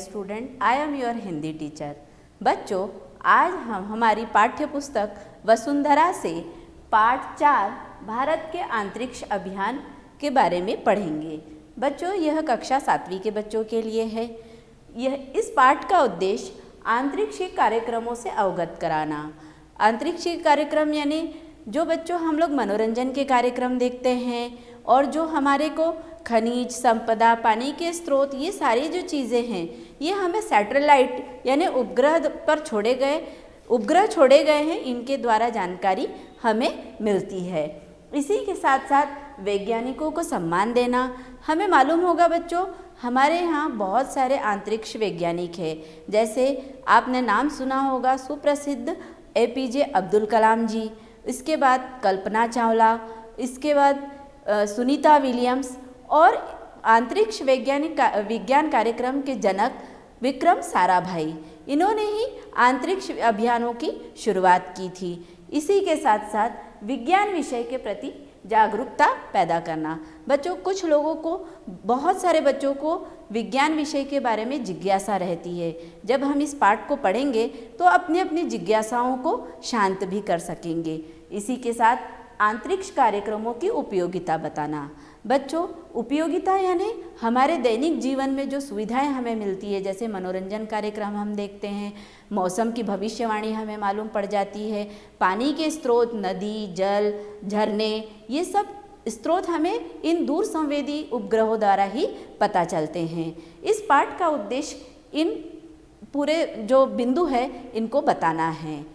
Student, I am your Hindi teacher. बच्चों, आज हम हमारी पाठ्य पुस्तक वसुंधरा से पाठ 4 भारत के अंतरिक्ष अभियान के बारे में पढ़ेंगे। बच्चों, यह कक्षा 7वीं के बच्चों के लिए है। इस पाठ का उद्देश्य अंतरिक्षीय कार्यक्रमों से अवगत कराना। अंतरिक्षीय कार्यक्रम यानी जो बच्चों हम लोग मनोरंजन के कार्यक्रम देखते हैं और जो हमारे को खनिज संपदा, पानी के स्रोत, ये सारी जो चीज़ें हैं ये हमें सैटेलाइट यानी उपग्रह पर उपग्रह छोड़े गए हैं, इनके द्वारा जानकारी हमें मिलती है। इसी के साथ साथ वैज्ञानिकों को सम्मान देना। हमें मालूम होगा बच्चों, हमारे यहाँ बहुत सारे अंतरिक्ष वैज्ञानिक हैं। जैसे आपने नाम सुना होगा सुप्रसिद्ध APJ अब्दुल कलाम जी, इसके बाद कल्पना चावला, इसके बाद सुनीता विलियम्स और अंतरिक्ष विज्ञान कार्यक्रम के जनक विक्रम साराभाई, इन्होंने ही अंतरिक्ष अभियानों की शुरुआत की थी। इसी के साथ साथ विज्ञान विषय के प्रति जागरूकता पैदा करना। बच्चों, कुछ लोगों को, बहुत सारे बच्चों को विज्ञान विषय के बारे में जिज्ञासा रहती है। जब हम इस पाठ को पढ़ेंगे तो अपनी अपनी जिज्ञासाओं को शांत भी कर सकेंगे। इसी के साथ अंतरिक्ष कार्यक्रमों की उपयोगिता बताना। बच्चों, उपयोगिता यानी हमारे दैनिक जीवन में जो सुविधाएं हमें मिलती है, जैसे मनोरंजन कार्यक्रम हम देखते हैं, मौसम की भविष्यवाणी हमें मालूम पड़ जाती है, पानी के स्रोत, नदी, जल, झरने, ये सब स्रोत हमें इन दूर संवेदी उपग्रहों द्वारा ही पता चलते हैं। इस पाठ का उद्देश्य इन पूरे जो बिंदु है इनको बताना है।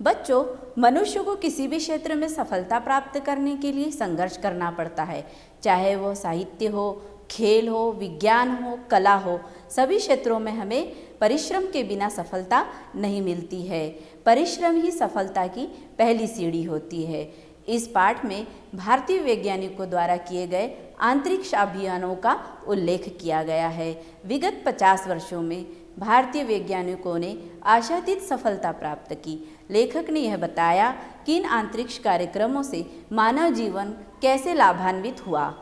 बच्चों, मनुष्य को किसी भी क्षेत्र में सफलता प्राप्त करने के लिए संघर्ष करना पड़ता है, चाहे वो साहित्य हो, खेल हो, विज्ञान हो, कला हो। सभी क्षेत्रों में हमें परिश्रम के बिना सफलता नहीं मिलती है। परिश्रम ही सफलता की पहली सीढ़ी होती है। इस पाठ में भारतीय वैज्ञानिकों द्वारा किए गए अंतरिक्ष अभियानों का उल्लेख किया गया है। विगत 50 वर्षों में भारतीय वैज्ञानिकों ने आशातीत सफलता प्राप्त की। लेखक ने यह बताया कि इन अंतरिक्ष कार्यक्रमों से मानव जीवन कैसे लाभान्वित हुआ।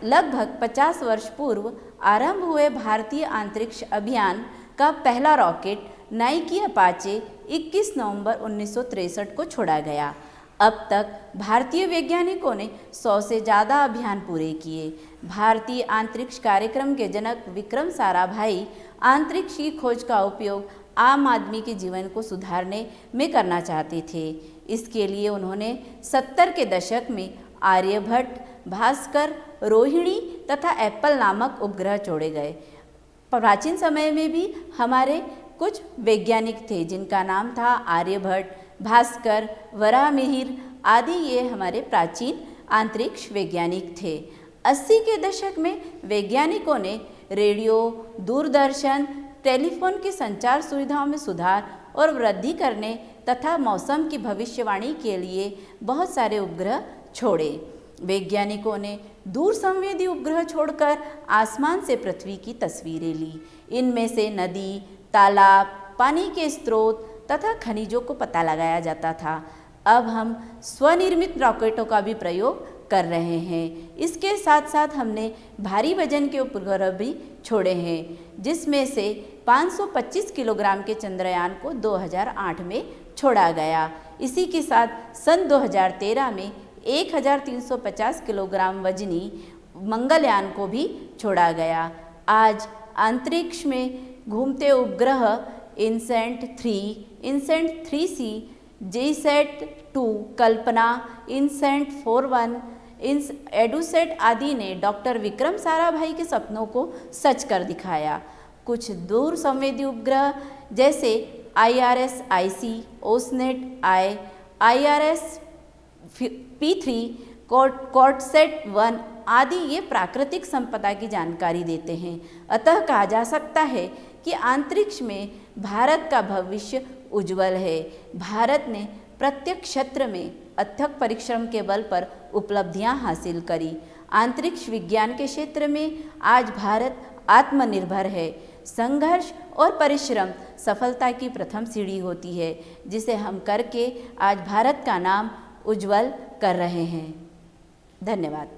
लगभग 50 वर्ष पूर्व आरंभ हुए भारतीय अंतरिक्ष अभियान का पहला रॉकेट नाइकी अपाचे 21 नवंबर 1963 को छोड़ा गया। अब तक भारतीय वैज्ञानिकों ने 100 से ज़्यादा अभियान पूरे किए। भारतीय अंतरिक्ष कार्यक्रम के जनक विक्रम साराभाई अंतरिक्ष की खोज का उपयोग आम आदमी के जीवन को सुधारने में करना चाहते थे। इसके लिए उन्होंने 70 के दशक में आर्यभट्ट, भास्कर, रोहिणी तथा एप्पल नामक उपग्रह छोड़े गए। प्राचीन समय में भी हमारे कुछ वैज्ञानिक थे जिनका नाम था आर्यभट्ट, भास्कर, वराहमिहिर आदि। ये हमारे प्राचीन अंतरिक्ष वैज्ञानिक थे। 80 के दशक में वैज्ञानिकों ने रेडियो, दूरदर्शन, टेलीफोन की संचार सुविधाओं में सुधार और वृद्धि करने तथा मौसम की भविष्यवाणी के लिए बहुत सारे उपग्रह छोड़े। वैज्ञानिकों ने दूर संवेदी उपग्रह छोड़कर आसमान से पृथ्वी की तस्वीरें ली। इनमें से नदी, तालाब, पानी के स्रोत तथा खनिजों को पता लगाया जाता था। अब हम स्वनिर्मित रॉकेटों का भी प्रयोग कर रहे हैं। इसके साथ साथ हमने भारी वजन के उपग्रह भी छोड़े हैं, जिसमें से 525 किलोग्राम के चंद्रयान को 2008 में छोड़ा गया। इसी के साथ सन 2013 में 1350 किलोग्राम वजनी मंगलयान को भी छोड़ा गया। आज अंतरिक्ष में घूमते उपग्रह इनसैट 3, इनसैट 3C, जीसैट 2, कल्पना, इनसैट 41, एडुसैट आदि ने डॉक्टर विक्रम साराभाई के सपनों को सच कर दिखाया। कुछ दूर संवेदी उपग्रह जैसे IRS-IC, OSNET-I, IRS-P3, कॉर्डसैट 1 आदि ये प्राकृतिक संपदा की जानकारी देते हैं। अतः कहा जा सकता है कि अंतरिक्ष में भारत का भविष्य उज्जवल है। भारत ने प्रत्येक क्षेत्र में अथक परिश्रम के बल पर उपलब्धियां हासिल करी। अंतरिक्ष विज्ञान के क्षेत्र में आज भारत आत्मनिर्भर है। संघर्ष और परिश्रम सफलता की प्रथम सीढ़ी होती है, जिसे हम करके आज भारत का नाम उज्जवल कर रहे हैं। धन्यवाद।